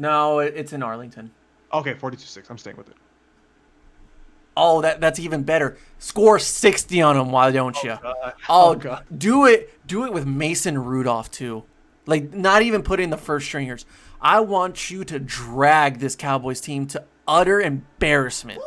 No, it's in Arlington. Okay, 42-6. I'm staying with it. Oh, that's even better. Score 60 on them, why don't Oh you? god. Oh Oh, god. do it with Mason Rudolph too. Like, not even put in the first stringers. I want you to drag this Cowboys team to utter embarrassment.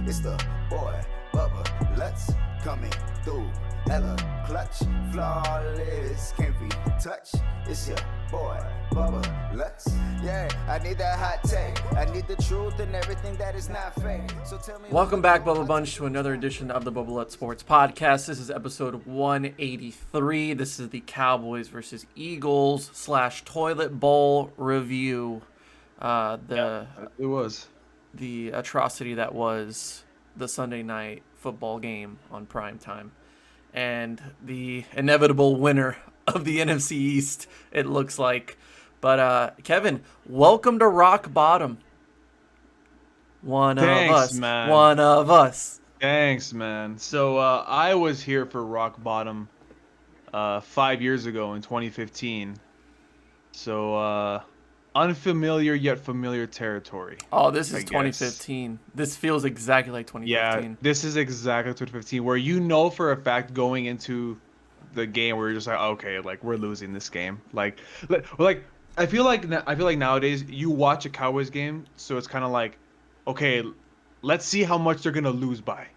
It's the boy, Bubba, let's coming through. Hella clutch, flawless, can't be touched. It's your boy, Bubba, let's. Yeah, I need that hot take. I need the truth and everything that is not fake. So tell me. Welcome back, Bubba Bunch, to another edition of the Bubba Let Sports Podcast. This is episode 183. This is the Cowboys versus Eagles / Toilet Bowl review. It was. The atrocity that was the Sunday night football game on prime time, and the inevitable winner of the NFC East, it looks like. But Kevin, welcome to rock bottom. One Thanks, of us. man. One of us. Thanks, man. So I was here for rock bottom 5 years ago in 2015. So unfamiliar yet familiar territory. Oh, this is I guess. 2015. This feels exactly like 2015. Yeah, this is exactly 2015, where you know for a fact going into the game where you're just like, okay, like we're losing this game. Like I feel like nowadays you watch a Cowboys game, so it's kind of like, okay, let's see how much they're gonna lose by,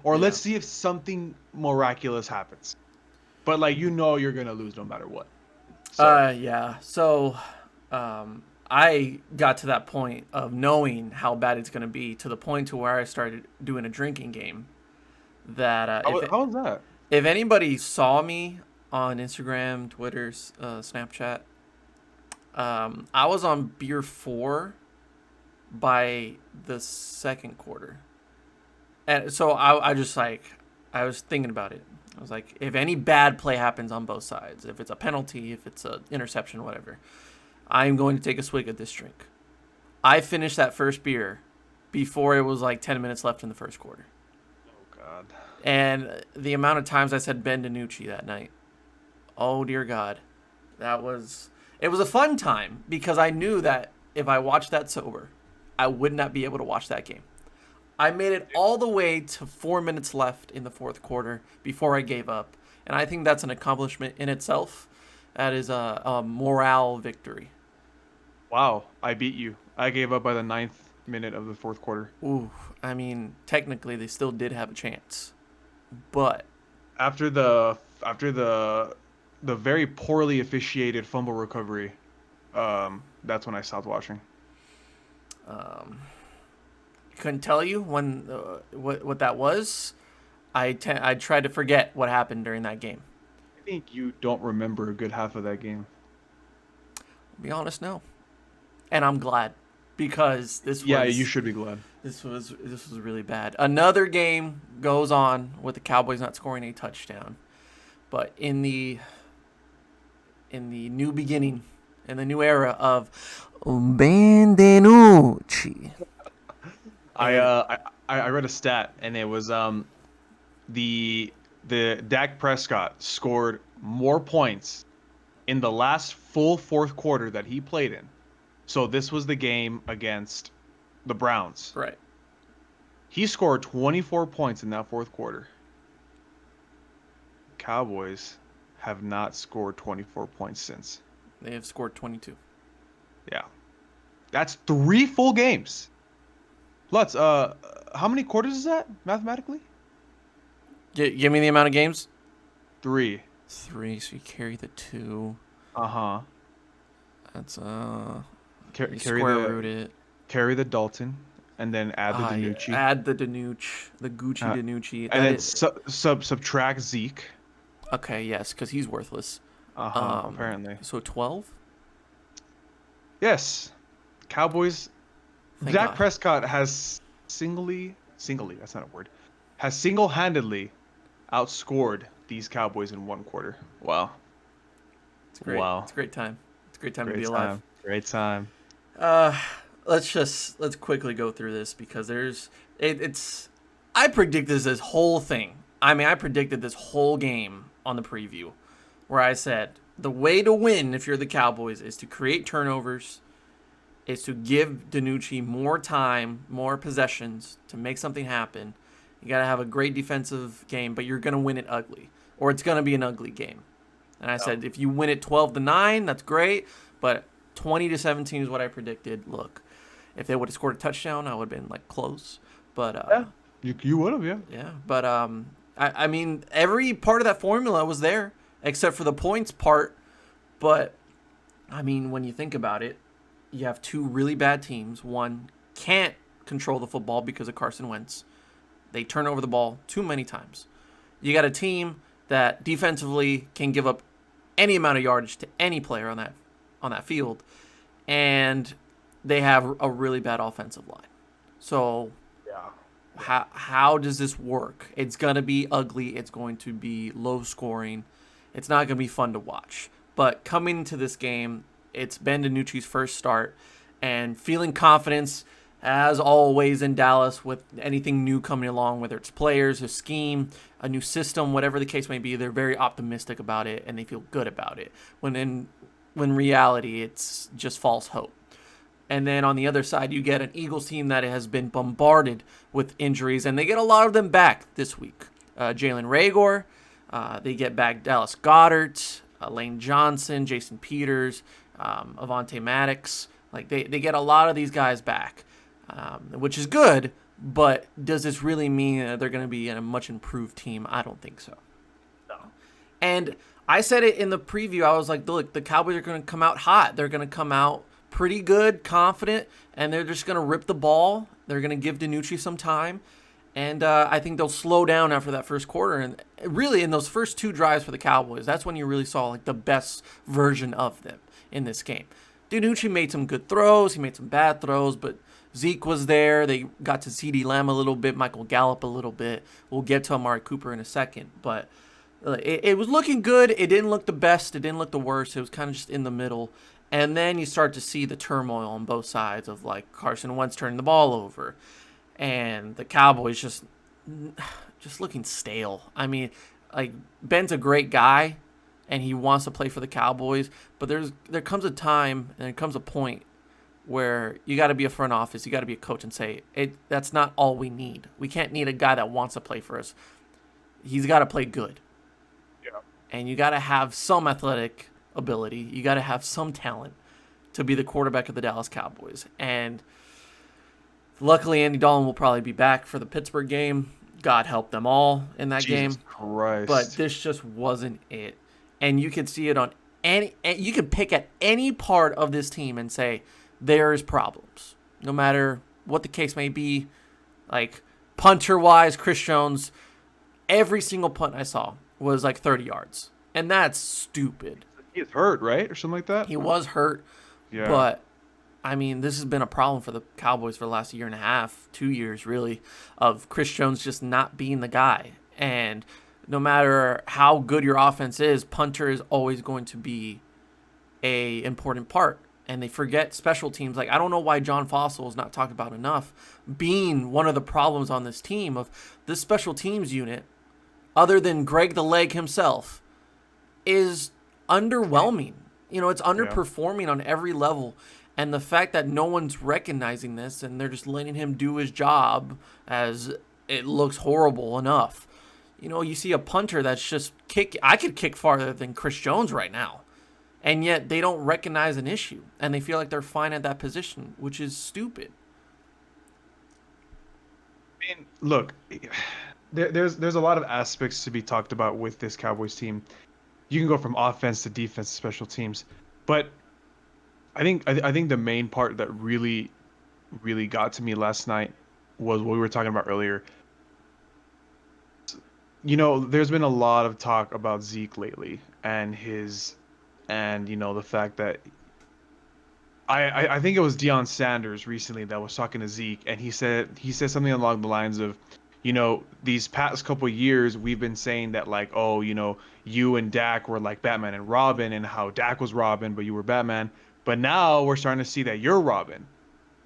or let's see if something miraculous happens. But like you're gonna lose no matter what. Yeah. So, I got to that point of knowing how bad it's going to be, to the point to where I started doing a drinking game. That How was that? if anybody saw me on Instagram, Twitter, Snapchat, I was on beer 4 by the second quarter, and so I was thinking about it. I was like, if any bad play happens on both sides, if it's a penalty, if it's an interception, whatever, I'm going to take a swig of this drink. I finished that first beer before it was like 10 minutes left in the first quarter. Oh God. And the amount of times I said Ben DiNucci that night, oh dear God, it was a fun time, because I knew that if I watched that sober, I would not be able to watch that game. I made it all the way to 4 minutes left in the fourth quarter before I gave up. And I think that's an accomplishment in itself. That is a morale victory. Wow, I beat you. I gave up by the 9th minute of the fourth quarter. Ooh, I mean, technically they still did have a chance. But After the very poorly officiated fumble recovery, that's when I stopped watching. couldn't tell you when what that was. I tried to forget what happened during that game. I think you don't remember a good half of that game. I'll be honest, no. And I'm glad, because Yeah, you should be glad. This was really bad. Another game goes on with the Cowboys not scoring a touchdown. But in the new beginning, in the new era of Ben DiNucci. I read a stat, and it was the Dak Prescott scored more points in the last full fourth quarter that he played in. So this was the game against the Browns. Right. He scored 24 points in that fourth quarter. Cowboys have not scored 24 points since. They have scored 22. Yeah. That's 3 full games. Lutz, how many quarters is that mathematically? Give me the amount of games. 3. 3, so you carry the 2. Uh-huh. That's Carry square root it. Carry the Dalton, and then add the Yeah. DiNucci. Add the DiNucci, the Gucci DiNucci. And then subtract Zeke. Okay, yes, because he's worthless. Apparently. So 12? Yes. Cowboys. Thank Dak God. Prescott has that's not a word, has single-handedly outscored these Cowboys in one quarter. Wow. It's great. Wow. It's a great time. It's a great time to Great be time. alive. Great time. Let's quickly go through this, because I predicted this whole thing. I mean, I predicted this whole game on the preview, where I said the way to win if you're the Cowboys is to create turnovers is to give Danucci more time, more possessions to make something happen. You got to have a great defensive game, but you're going to win it ugly, or it's going to be an ugly game. And I said, if you win it 12-9, that's great, but 20-17 is what I predicted. Look, if they would have scored a touchdown, I would have been like close. But Yeah, you would have, yeah. yeah, but I mean, every part of that formula was there except for the points part. But I mean, when you think about it, you have two really bad teams. One can't control the football because of Carson Wentz. They turn over the ball too many times. You got a team that defensively can give up any amount of yardage to any player on that field, and they have a really bad offensive line. So Yeah. how does this work? It's going to be ugly. It's going to be low scoring. It's not going to be fun to watch. But coming into this game, it's Ben DiNucci's first start, and feeling confidence, as always in Dallas, with anything new coming along, whether it's players, a scheme, a new system, whatever the case may be, they're very optimistic about it, and they feel good about it. When reality, it's just false hope. And then on the other side, you get an Eagles team that has been bombarded with injuries, and they get a lot of them back this week. Jalen Reagor, they get back Dallas Goedert, Lane Johnson, Jason Peters, Avonte Maddox. Like they get a lot of these guys back, which is good. But does this really mean that they're going to be a much improved team? I don't think so. No. And I said it in the preview. I was like, look, the Cowboys are going to come out hot. They're going to come out pretty good, confident, and they're just going to rip the ball. They're going to give DiNucci some time. And I think they'll slow down after that first quarter. And really, in those first two drives for the Cowboys, that's when you really saw like the best version of them in this game. DiNucci made some good throws. He made some bad throws, but Zeke was there. They got to CeeDee Lamb a little bit, Michael Gallup a little bit. We'll get to Amari Cooper in a second. But it was looking good. It didn't look the best. It didn't look the worst. It was kind of just in the middle. And then you start to see the turmoil on both sides of like Carson Wentz turning the ball over, and the Cowboys just looking stale. I mean, like Ben's a great guy, and he wants to play for the Cowboys, but there comes a time and there comes a point where you got to be a front office, you got to be a coach, and say that's not all we need. We can't need a guy that wants to play for us. He's got to play good, Yeah. and you got to have some athletic ability. You got to have some talent to be the quarterback of the Dallas Cowboys. And luckily, Andy Dalton will probably be back for the Pittsburgh game. God help them all in that Jesus game. Christ. But this just wasn't it. And you could see it on you could pick at any part of this team and say there's problems. No matter what the case may be, like punter-wise, Chris Jones, every single punt I saw was like 30 yards. And that's stupid. He's hurt, right? Or something like that? He was hurt, Yeah. but I mean, this has been a problem for the Cowboys for the last year and a half, 2 years really, of Chris Jones just not being the guy. And no matter how good your offense is, punter is always going to be a important part. And they forget special teams. Like, I don't know why John Fossil is not talked about enough, being one of the problems on this team of this special teams unit, other than Greg the Leg himself, is underwhelming. You know, it's underperforming on every level. And the fact that no one's recognizing this and they're just letting him do his job as it looks horrible enough. You know, you see a punter that's just I could kick farther than Chris Jones right now. And yet they don't recognize an issue. And they feel like they're fine at that position, which is stupid. I mean, look, there's a lot of aspects to be talked about with this Cowboys team. You can go from offense to defense to special teams, but I think the main part that really got to me last night was what we were talking about earlier. You know, there's been a lot of talk about Zeke lately and you know the fact that I think it was Deion Sanders recently that was talking to Zeke, and he said something along the lines of, you know, these past couple of years we've been saying that like, oh, you know, you and Dak were like Batman and Robin, and how Dak was Robin but you were Batman. But now we're starting to see that you're Robin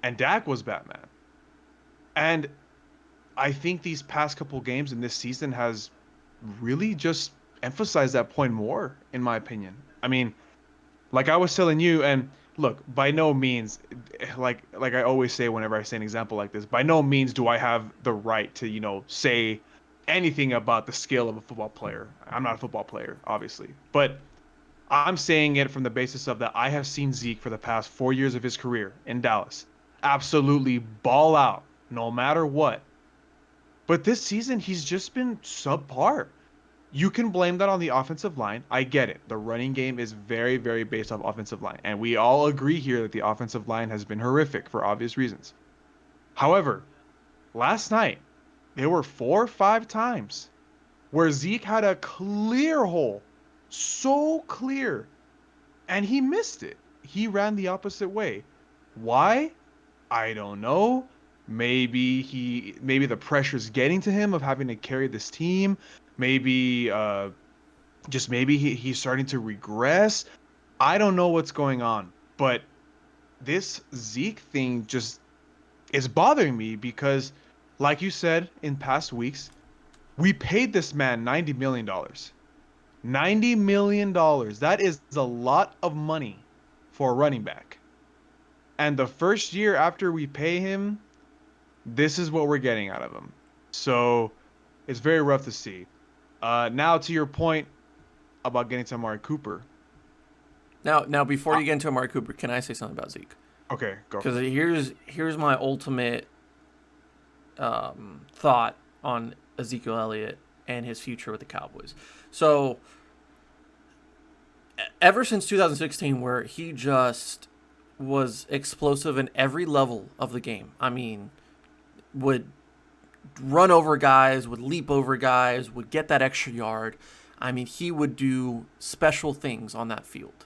and Dak was Batman. And I think these past couple games in this season has really just emphasized that point more, in my opinion. I mean, like I was telling you, and look, by no means, like I always say whenever I say an example like this, by no means do I have the right to, say anything about the skill of a football player. I'm not a football player, obviously. But I'm saying it from the basis of that I have seen Zeke for the past 4 years of his career in Dallas absolutely ball out no matter what. But this season, he's just been subpar. You can blame that on the offensive line. I get it. The running game is very, very based off offensive line. And we all agree here that the offensive line has been horrific for obvious reasons. However, last night, there were 4 or 5 times where Zeke had a clear hole, so clear, and he missed it. He ran the opposite way. Why? I don't know. Maybe the pressure's getting to him of having to carry this team. Maybe just maybe he's starting to regress. I don't know what's going on, but this Zeke thing just is bothering me because, like you said in past weeks, we paid this man $90 million. $90 million. That is a lot of money for a running back. And the first year after we pay him, this is what we're getting out of him. So it's very rough to see. Now to your point about getting to Amari Cooper. Now, before you get into Amari Cooper, can I say something about Zeke? Okay, go. Because here's my ultimate thought on Ezekiel Elliott and his future with the Cowboys. So, ever since 2016, where he just was explosive in every level of the game. I mean, would run over guys, would leap over guys, would get that extra yard. I mean, he would do special things on that field.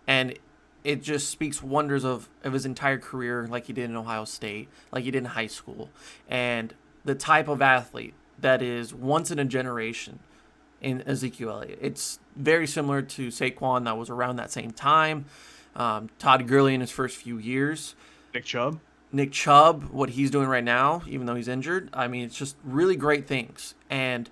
And it just speaks wonders of his entire career, like he did in Ohio State, like he did in high school. And the type of athlete that is once in a generation in Ezekiel Elliott. It's very similar to Saquon that was around that same time. Todd Gurley in his first few years. Nick Chubb, what he's doing right now, even though he's injured. I mean, it's just really great things. And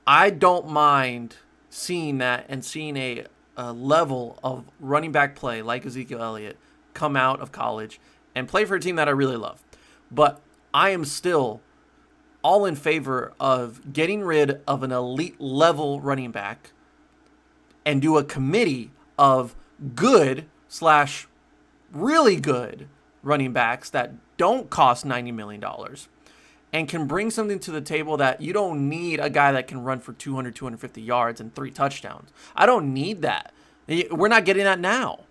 I don't mind seeing that and seeing a level of running back play like Ezekiel Elliott come out of college and play for a team that I really love. But I am still all in favor of getting rid of an elite level running back and do a committee of good / really good running backs that don't cost $90 million and can bring something to the table that you don't need a guy that can run for 200, 250 yards and 3 touchdowns. I don't need that. We're not getting that now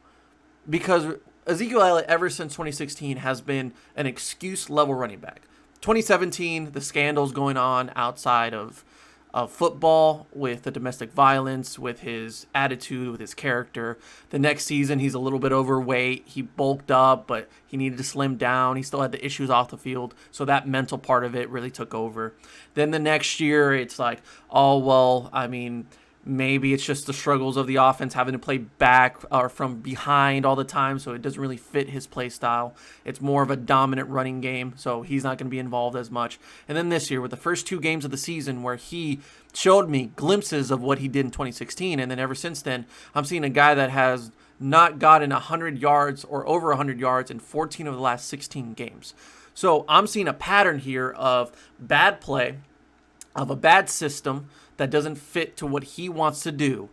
because Ezekiel Elliott ever since 2016 has been an excuse level running back. 2017, the scandals going on outside of football with the domestic violence, with his attitude, with his character. The next season, he's a little bit overweight. He bulked up, but he needed to slim down. He still had the issues off the field, so that mental part of it really took over. Then the next year, it's like, oh, well, I mean, maybe it's just the struggles of the offense having to play back or from behind all the time, so it doesn't really fit his play style. It's more of a dominant running game, so he's not going to be involved as much. And then this year, with the first 2 games of the season where he showed me glimpses of what he did in 2016, and then ever since then, I'm seeing a guy that has not gotten 100 yards or over 100 yards in 14 of the last 16 games. So I'm seeing a pattern here of bad play, of a bad system that doesn't fit to what he wants to do.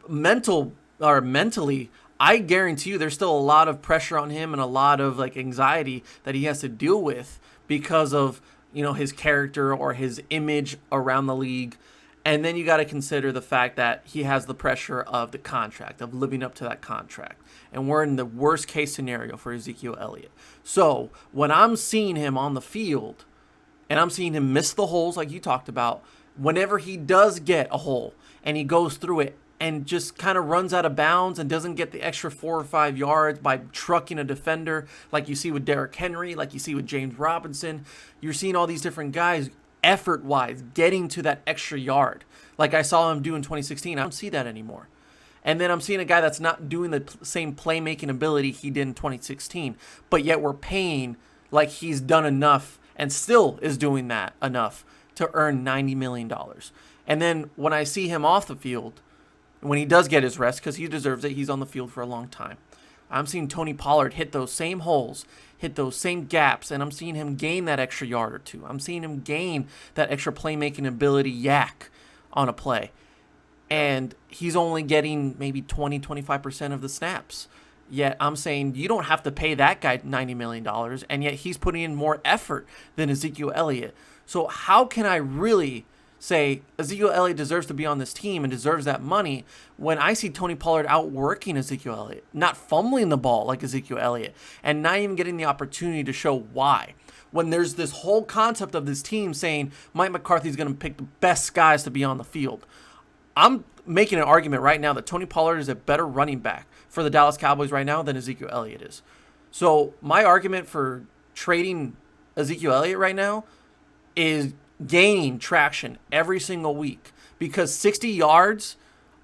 Mentally, I guarantee you there's still a lot of pressure on him and a lot of anxiety that he has to deal with because of, his character or his image around the league. And then you got to consider the fact that he has the pressure of the contract, of living up to that contract. And we're in the worst case scenario for Ezekiel Elliott. So when I'm seeing him on the field and I'm seeing him miss the holes like you talked about, whenever he does get a hole and he goes through it and just kind of runs out of bounds and doesn't get the extra 4 or 5 yards by trucking a defender like you see with Derrick Henry, like you see with James Robinson, you're seeing all these different guys effort-wise getting to that extra yard like I saw him do in 2016. I don't see that anymore. And then I'm seeing a guy that's not doing the same playmaking ability he did in 2016, but yet we're paying like he's done enough and still is doing that enough to earn $90 million. And then when I see him off the field, when he does get his rest, because he deserves it, he's on the field for a long time. I'm seeing Tony Pollard hit those same holes, hit those same gaps, and I'm seeing him gain that extra yard or two. I'm seeing him gain that extra playmaking ability yak on a play. And he's only getting maybe 20, 25% of the snaps. Yet I'm saying you don't have to pay that guy $90 million, and yet he's putting in more effort than Ezekiel Elliott. So how can I really say Ezekiel Elliott deserves to be on this team and deserves that money when I see Tony Pollard outworking Ezekiel Elliott, not fumbling the ball like Ezekiel Elliott, and not even getting the opportunity to show why? When there's this whole concept of this team saying Mike McCarthy's going to pick the best guys to be on the field. I'm making an argument right now that Tony Pollard is a better running back for the Dallas Cowboys right now than Ezekiel Elliott is. So my argument for trading Ezekiel Elliott right now is gaining traction every single week because 60 yards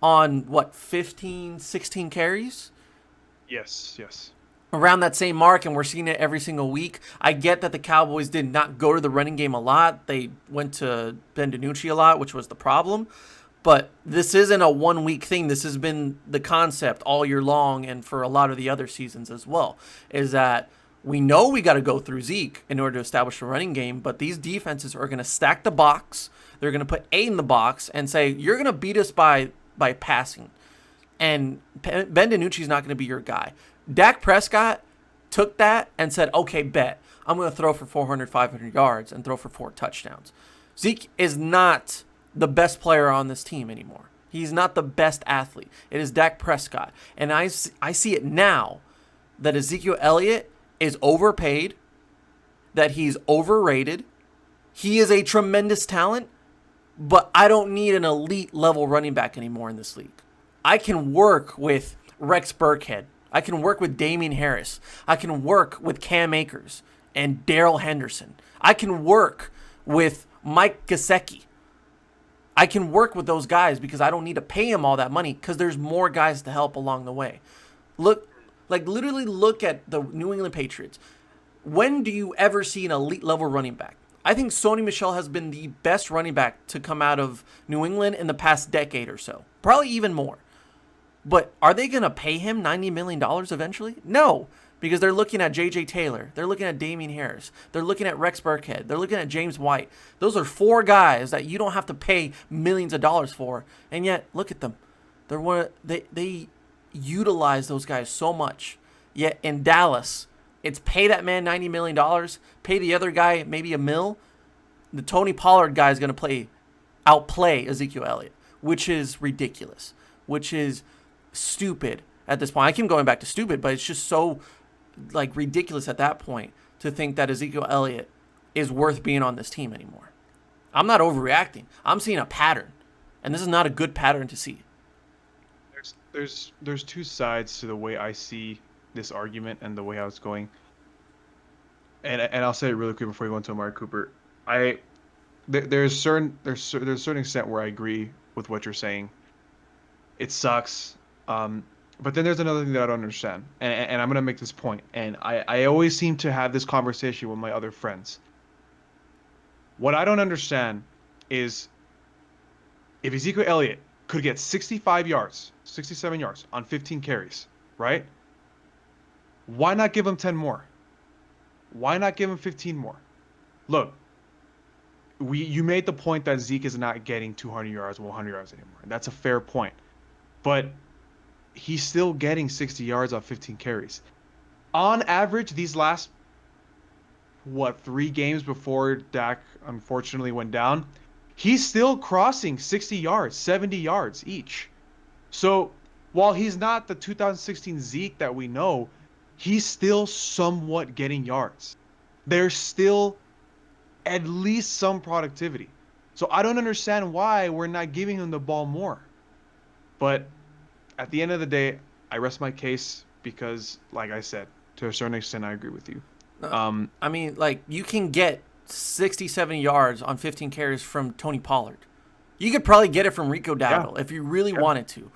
on 15, 16 carries? Yes, yes. Around that same mark, and we're seeing it every single week. I get that the Cowboys did not go to the running game a lot. They went to Ben DiNucci a lot, which was the problem. But this isn't a 1 week thing. This has been the concept all year long and for a lot of the other seasons as well, is that we know we got to go through Zeke in order to establish a running game, but these defenses are going to stack the box. They're going to put 8 in the box and say, you're going to beat us by passing. And Ben DiNucci's not going to be your guy. Dak Prescott took that and said, okay, bet. I'm going to throw for 400, 500 yards and throw for 4 touchdowns. Zeke is not the best player on this team anymore. He's not the best athlete. It is Dak Prescott. And I see it now that Ezekiel Elliott is overpaid, that he's overrated. He is a tremendous talent, but I don't need an elite level running back anymore in this league. I can work with Rex Burkhead. I can work with Damian Harris. I can work with Cam Akers and Darrell Henderson. I can work with Mike Gesicki. I can work with those guys because I don't need to pay him all that money because there's more guys to help along the way. Literally look at the New England Patriots. When do you ever see an elite level running back? I think Sony Michel has been the best running back to come out of New England in the past decade or so. Probably even more. But are they going to pay him $90 million eventually? No, because they're looking at J.J. Taylor. They're looking at Damian Harris. They're looking at Rex Burkhead. They're looking at James White. Those are 4 guys that you don't have to pay millions of dollars for. And yet, look at them. They utilize those guys so much. Yet in Dallas, it's pay that man $90 million, pay the other guy maybe $1 million. The Tony Pollard guy is going to outplay Ezekiel Elliott, which is ridiculous, which is stupid at this point. I keep going back to stupid, but it's just so ridiculous at that point to think that Ezekiel Elliott is worth being on this team anymore. I'm not overreacting. I'm seeing a pattern, and this is not a good pattern to see. There's 2 sides to the way I see this argument and the way how it's going. And I'll say it really quick before you go into Amari Cooper. There's a certain extent where I agree with what you're saying. It sucks. But then there's another thing that I don't understand. And I'm going to make this point. And I always seem to have this conversation with my other friends. What I don't understand is if Ezekiel Elliott could get 65 yards, 67 yards on 15 carries, right? Why not give him 10 more? Why not give him 15 more? Look, you made the point that Zeke is not getting 200 yards, 100 yards anymore. That's a fair point. But he's still getting 60 yards on 15 carries. On average, these last, 3 games before Dak unfortunately went down, he's still crossing 60 yards, 70 yards each. So while he's not the 2016 Zeke that we know, he's still somewhat getting yards. There's still at least some productivity. So I don't understand why we're not giving him the ball more. But at the end of the day, I rest my case because, like I said, to a certain extent, I agree with you. I mean, you can get 60, 70 yards on 15 carries from Tony Pollard. You could probably get it from Rico Dowdle if you really wanted to.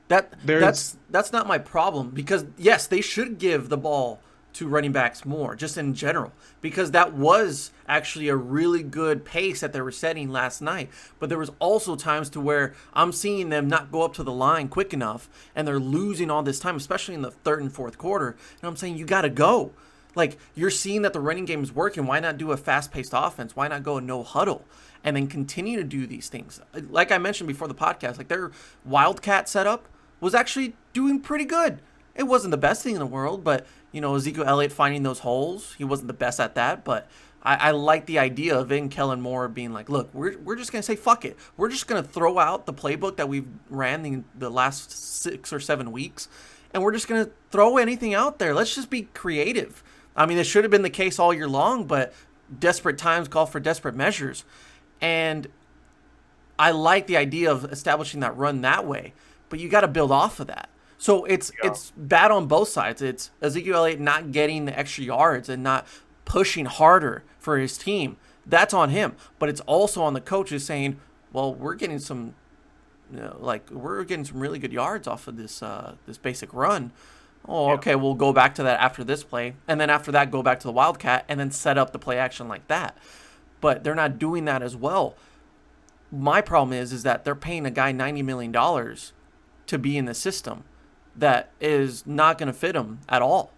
That's not my problem because, yes, they should give the ball to running backs more, just in general, because that was actually a really good pace that they were setting last night. But there was also times to where I'm seeing them not go up to the line quick enough, and they're losing all this time, especially in the third and fourth quarter. And I'm saying, you got to go. Like, you're seeing that the running game is working. Why not do a fast-paced offense? Why not go no huddle and then continue to do these things? Like I mentioned before the podcast, like their Wildcat setup was actually doing pretty good. It wasn't the best thing in the world, but, Ezekiel Elliott finding those holes, he wasn't the best at that, but I like the idea of Kellen Moore being like, look, we're just going to say fuck it. We're just going to throw out the playbook that we've ran the last 6 or 7 weeks, and we're just going to throw anything out there. Let's just be creative. I mean, it should have been the case all year long, but desperate times call for desperate measures. And I like the idea of establishing that run that way, but you got to build off of that. So it's bad on both sides. It's Ezekiel Elliott not getting the extra yards and not pushing harder for his team. That's on him. But it's also on the coaches saying, well, we're getting some, we're getting some really good yards off of this basic run. Oh, okay, we'll go back to that after this play. And then after that, go back to the Wildcat and then set up the play action like that. But they're not doing that as well. My problem is that they're paying a guy $90 million to be in the system that is not going to fit him at all.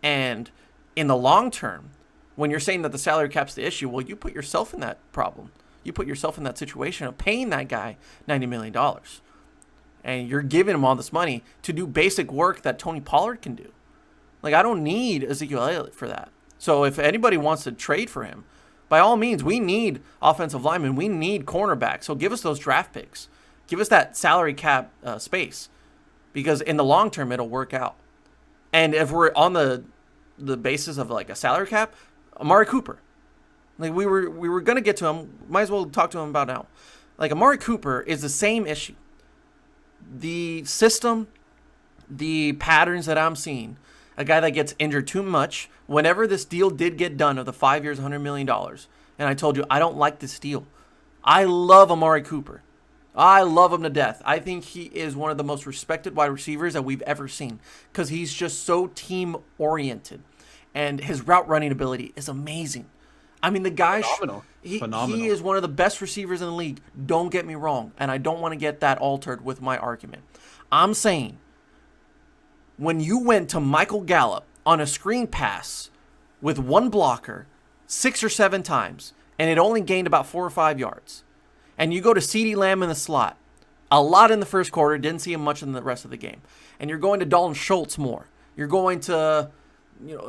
And in the long term, when you're saying that the salary cap's the issue, well, you put yourself in that problem. You put yourself in that situation of paying that guy $90 million. And you're giving him all this money to do basic work that Tony Pollard can do. Like, I don't need Ezekiel Elliott for that. So if anybody wants to trade for him, by all means, we need offensive linemen. We need cornerbacks. So give us those draft picks. Give us that salary cap space. Because in the long term, it'll work out. And if we're on the basis of like a salary cap, Amari Cooper. Like we were going to get to him. Might as well talk to him about now. Like Amari Cooper is the same issue. The system, the patterns that I'm seeing, a guy that gets injured too much. Whenever this deal did get done of the 5 years, $100 million, and I told you, I don't like this deal. I love Amari Cooper. I love him to death. I think he is one of the most respected wide receivers that we've ever seen because he's just so team-oriented, and his route running ability is amazing. I mean, the guy, Phenomenal. He is one of the best receivers in the league. Don't get me wrong, and I don't want to get that altered with my argument. I'm saying when you went to Michael Gallup on a screen pass with one blocker 6 or 7 times, and it only gained about 4 or 5 yards, and you go to CeeDee Lamb in the slot, a lot in the first quarter, didn't see him much in the rest of the game, and you're going to Dalton Schultz more, you're going to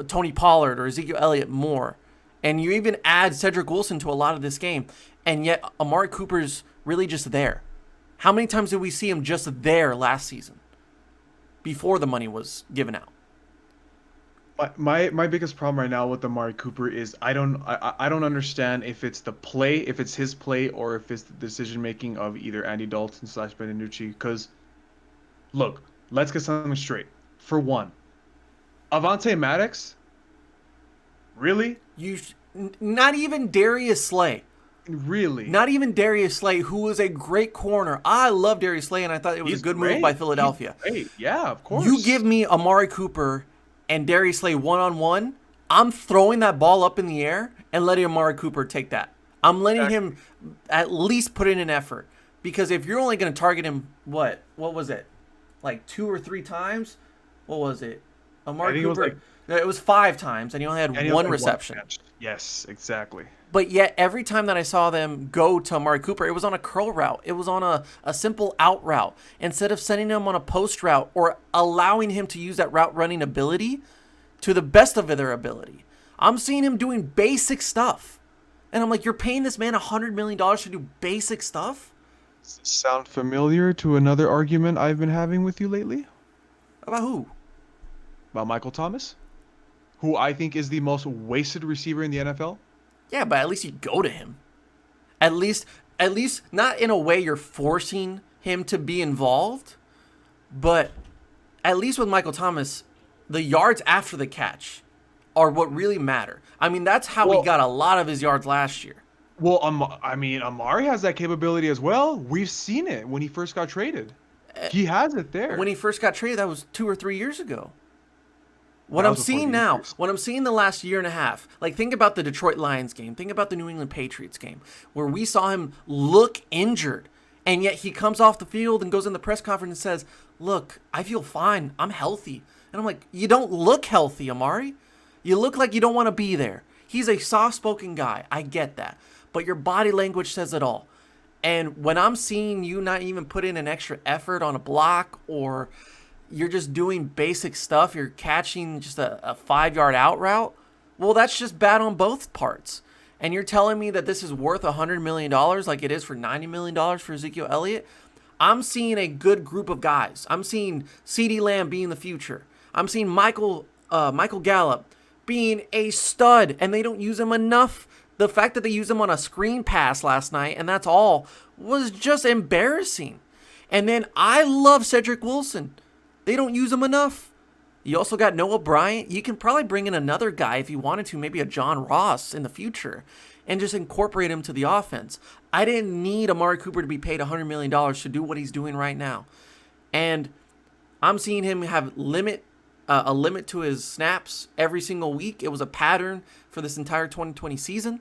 Tony Pollard or Ezekiel Elliott more, and you even add Cedric Wilson to a lot of this game, and yet Amari Cooper's really just there. How many times did we see him just there last season before the money was given out? My biggest problem right now with Amari Cooper is I don't understand if it's his play, or if it's the decision making of either Andy Dalton / Benucci. Because, look, let's get something straight. For one, Avonte Maddox, really? Not even Darius Slay. Really? Not even Darius Slay, who was a great corner. I love Darius Slay, and I thought it was a good move by Philadelphia. Yeah, of course. You give me Amari Cooper and Darius Slay one-on-one, I'm throwing that ball up in the air and letting Amari Cooper take that. I'm letting him at least put in an effort. Because if you're only going to target him, what was it? Like 2 or 3 times? What was it? Amari Cooper, it was 5 times, and he only had one reception. Yes, exactly. But yet, every time that I saw them go to Amari Cooper, it was on a curl route. It was on a simple out route. Instead of sending him on a post route or allowing him to use that route running ability to the best of their ability. I'm seeing him doing basic stuff. And I'm like, you're paying this man $100 million to do basic stuff? Does this sound familiar to another argument I've been having with you lately? About who? About Michael Thomas, who I think is the most wasted receiver in the NFL. Yeah, but at least you go to him. At least not in a way you're forcing him to be involved, but at least with Michael Thomas, the yards after the catch are what really matter. I mean, that's how we got a lot of his yards last year. Well, Amari has that capability as well. We've seen it when he first got traded. He has it there. When he first got traded, that was 2 or 3 years ago. What That I'm was before seeing the now, injuries. what I'm seeing the last year and a half, like think about the Detroit Lions game, think about the New England Patriots game, where we saw him look injured, and yet he comes off the field and goes in the press conference and says, "Look, I feel fine. I'm healthy." And I'm like, "You don't look healthy, Amari. You look like you don't want to be there." He's a soft-spoken guy. I get that. But your body language says it all. And when I'm seeing you not even put in an extra effort on a block, or you're just doing basic stuff, you're catching just a 5 yard out route, well, that's just bad on both parts. And you're telling me that this is worth $100 million like it is for $90 million for Ezekiel Elliott? I'm seeing a good group of guys. I'm seeing CeeDee Lamb being the future. I'm seeing Michael Gallup being a stud, and they don't use him enough. The fact that they used him on a screen pass last night, and that's all, was just embarrassing. And then I love Cedric Wilson. They don't use him enough. You also got Noah Bryant. You can probably bring in another guy if you wanted to, maybe a John Ross in the future, and just incorporate him to the offense. I didn't need Amari Cooper to be paid $100 million to do what he's doing right now. And I'm seeing him have a limit to his snaps every single week. It was a pattern for this entire 2020 season.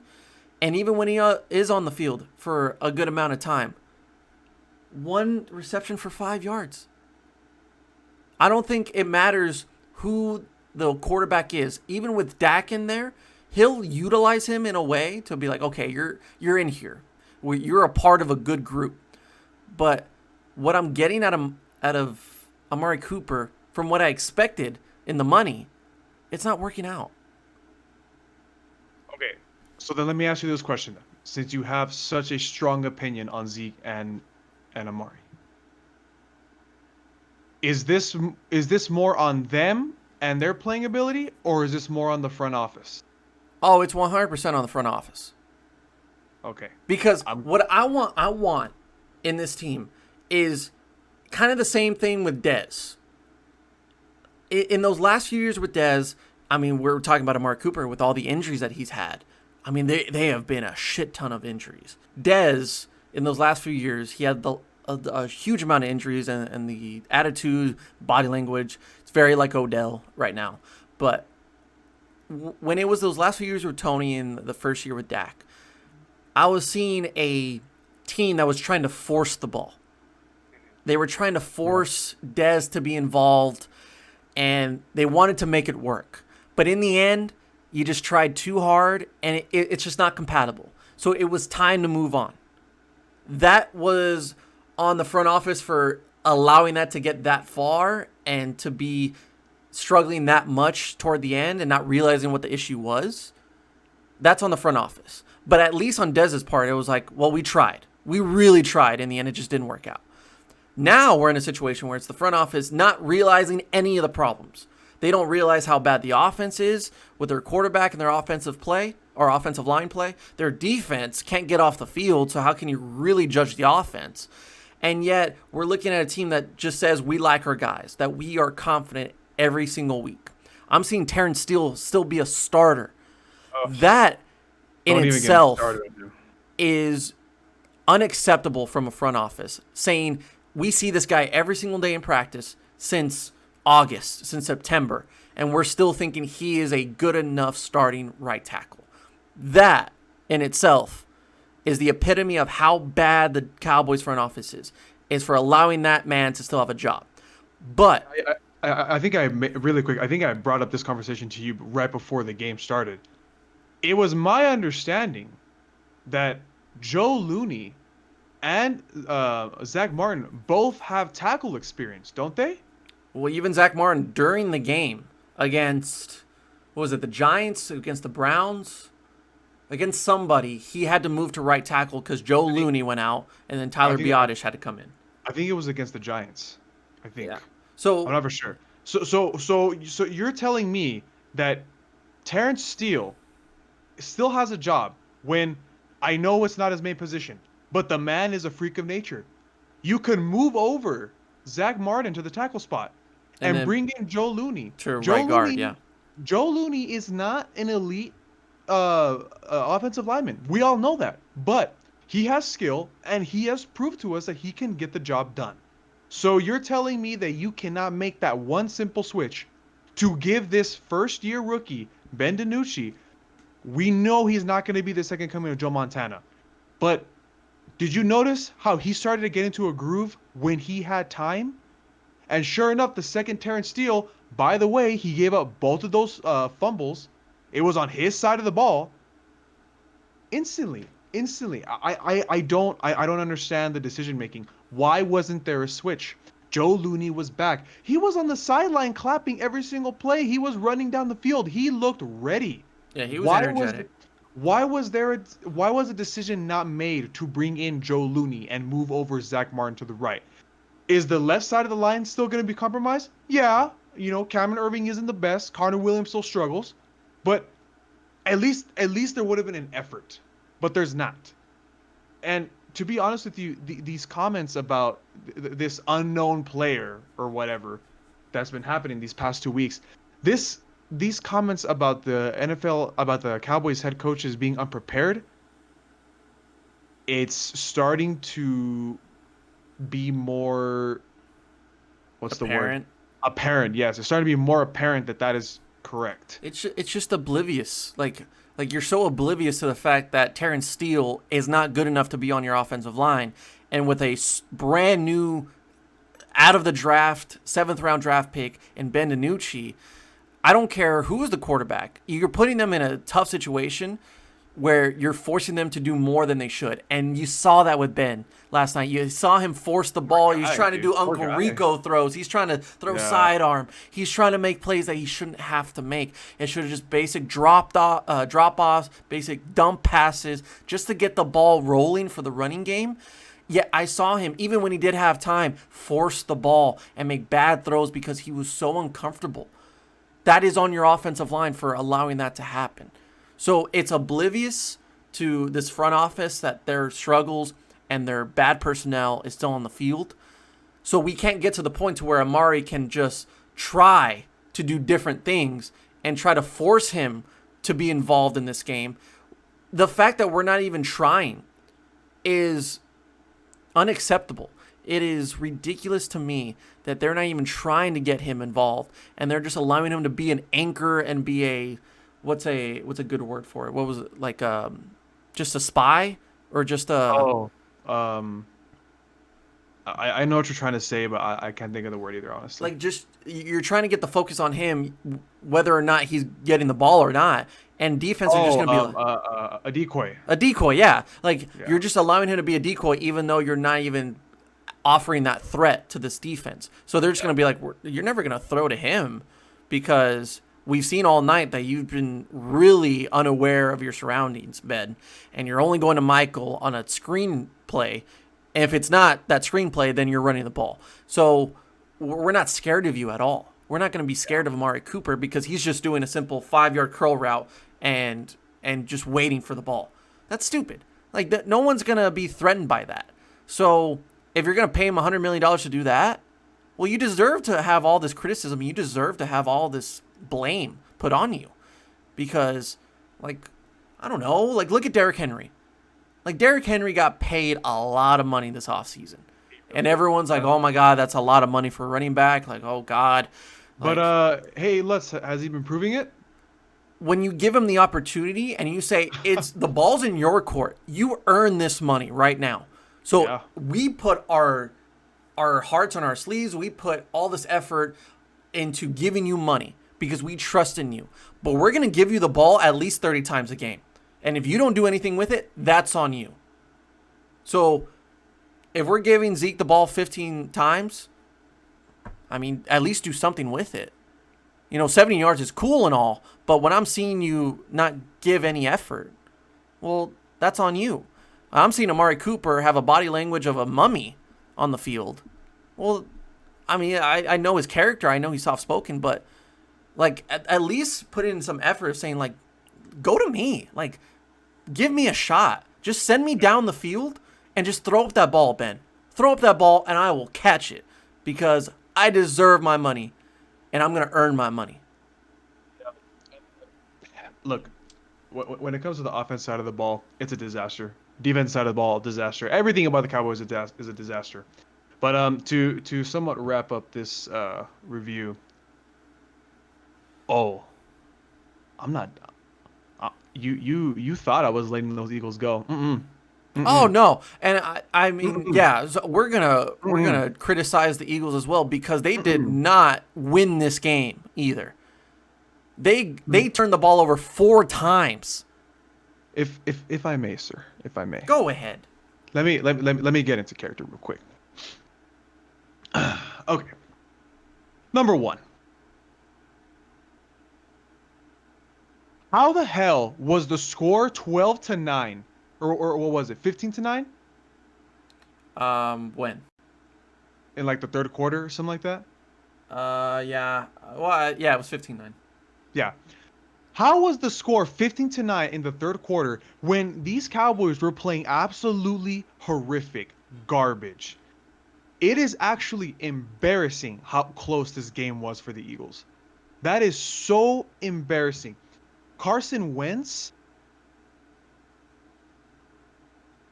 And even when he is on the field for a good amount of time, 1 reception for 5 yards. I don't think it matters who the quarterback is. Even with Dak in there, he'll utilize him in a way to be like, okay, you're in here. You're a part of a good group. But what I'm getting out of Amari Cooper, from what I expected in the money, it's not working out. Okay, so then let me ask you this question, since you have such a strong opinion on Zeke and Amari. Is this more on them and their playing ability, or is this more on the front office? Oh, it's 100% on the front office. Okay. Because what I want in this team is kind of the same thing with Dez. In those last few years with Dez, I mean, we're talking about Amari Cooper with all the injuries that he's had. I mean, they have been a shit ton of injuries. Dez, in those last few years, he had a huge amount of injuries, and the attitude, body language, it's very like Odell right now. But when it was those last few years with Tony and the first year with Dak, I was seeing a team that was trying to force the ball. They were trying to force Dez to be involved, and they wanted to make it work. But in the end, you just tried too hard, and it's just not compatible. So it was time to move on. That was on the front office for allowing that to get that far and to be struggling that much toward the end and not realizing what the issue was. That's on the front office. But at least on Dez's part, it was like, well, we tried. We really tried. In the end, it just didn't work out. Now we're in a situation where it's the front office not realizing any of the problems. They don't realize how bad the offense is with their quarterback and their offensive play or offensive line play. Their defense can't get off the field, so how can you really judge the offense? And yet we're looking at a team that just says we like our guys, that we are confident every single week. I'm seeing Terrence Steele still be a starter. That in itself is unacceptable from a front office, saying we see this guy every single day in practice since August, since September, and we're still thinking he is a good enough starting right tackle. That in itself is the epitome of how bad the Cowboys front office is for allowing that man to still have a job. But I think really quick, I think I brought up this conversation to you right before the game started. It was my understanding that Joe Looney and Zach Martin both have tackle experience, don't they? Well, even Zach Martin during the game against, what was it, the Giants, against the Browns, against somebody, he had to move to right tackle because Joe Looney went out, and then Tyler Biotish had to come in. I think it was against the Giants. I think. Yeah. So I'm not for sure. So you're telling me that Terrence Steele still has a job when I know it's not his main position, but the man is a freak of nature. You could move over Zach Martin to the tackle spot and bring in Joe Looney. To right guard, Looney, yeah. Joe Looney is not an elite offensive lineman. We all know that. But he has skill, and he has proved to us that he can get the job done. So you're telling me that you cannot make that one simple switch to give this first-year rookie, Ben DiNucci, we know he's not going to be the second coming of Joe Montana. But did you notice how he started to get into a groove when he had time? And sure enough, the second Terrence Steele, by the way, he gave up both of those fumbles. It was on his side of the ball. Instantly. I don't understand the decision making. Why wasn't there a switch? Joe Looney was back. He was on the sideline clapping every single play. He was running down the field. He looked ready. Yeah, he was Why was energetic. why was a decision not made to bring in Joe Looney and move over Zach Martin to the right? Is the left side of the line still going to be compromised? Yeah, Cameron Irving isn't the best. Connor Williams still struggles, but at least there would have been an effort, but there's not. And to be honest with you, these comments about this unknown player or whatever that's been happening these past 2 weeks, these comments about the NFL, about the Cowboys head coaches being unprepared, it's starting to be more, what's the word? Apparent. Apparent, yes. It's starting to be more apparent that is correct. It's just oblivious. Like you're so oblivious to the fact that Terrence Steele is not good enough to be on your offensive line, and with a brand new, out of the draft 7th round draft pick in Ben DiNucci, I don't care who's the quarterback. You're putting them in a tough situation where you're forcing them to do more than they should. And you saw that with Ben last night. You saw him force the ball. He's trying to do Uncle Rico throws. He's trying to throw sidearm. He's trying to make plays that he shouldn't have to make. It should have just basic drop-offs, basic dump passes, just to get the ball rolling for the running game. Yet I saw him, even when he did have time, force the ball and make bad throws because he was so uncomfortable. That is on your offensive line for allowing that to happen. So it's oblivious to this front office that their struggles and their bad personnel is still on the field. So we can't get to the point to where Amari can just try to do different things and try to force him to be involved in this game. The fact that we're not even trying is unacceptable. It is ridiculous to me that they're not even trying to get him involved, and they're just allowing him to be an anchor and be a what's a good word for it? What was it, like just a spy or just a I know what you're trying to say, but I can't think of the word either, honestly. like just you're trying to get the focus on him whether or not he's getting the ball or not, and defense are just going to be like, a decoy. a decoy, yeah. You're just allowing him to be a decoy even though you're not even offering that threat to this defense. So they're just going to be like, you're never going to throw to him because we've seen all night that you've been really unaware of your surroundings, Ben, and you're only going to Michael on a screen play. And if it's not that screen play, then you're running the ball. So we're not scared of you at all. We're not going to be scared of Amari Cooper because he's just doing a simple 5-yard curl route and just waiting for the ball. That's stupid. No one's going to be threatened by that. So if you're going to pay him $100 million to do that, well, you deserve to have all this criticism. You deserve to have all this blame put on you because, I don't know, look at Derrick Henry. Derrick Henry got paid a lot of money this offseason. And everyone's like, oh, my God, that's a lot of money for a running back. Oh, God. But, hey, has he been proving it? When you give him the opportunity and you say, it's the ball's in your court, you earn this money right now. So we put our hearts on our sleeves. We put all this effort into giving you money because we trust in you. But we're going to give you the ball at least 30 times a game. And if you don't do anything with it, that's on you. So if we're giving Zeke the ball 15 times, I mean, at least do something with it. 70 yards is cool and all, but when I'm seeing you not give any effort, well, that's on you. I'm seeing Amari Cooper have a body language of a mummy on the field. Well, I mean, I know his character. I know he's soft-spoken, but, at least put in some effort of saying, go to me. Give me a shot. Just send me down the field and just throw up that ball, Ben. Throw up that ball, and I will catch it because I deserve my money, and I'm going to earn my money. Look, when it comes to the offense side of the ball, it's a disaster. Defense side of the ball, disaster. Everything about the Cowboys is a disaster. But to somewhat wrap up this review, Oh, I'm not. You thought I was letting those Eagles go? Mm-mm. Oh Mm-mm. no, and I mean, Mm-mm. yeah, so we're Mm-mm. gonna criticize the Eagles as well because they did Mm-mm. not win this game either. They Mm. turned the ball over 4 times. If I may, sir, if I may, Go ahead. let me get into character real quick. Okay, number one. How the hell was the score 12-9, or what was it, 15-9 When? in like the third quarter or something like that? Yeah. Well, yeah, it was 15-9. Yeah. How was the score 15-9 in the third quarter when these Cowboys were playing absolutely horrific garbage? It is actually embarrassing how close this game was for the Eagles. That is so embarrassing. Carson Wentz,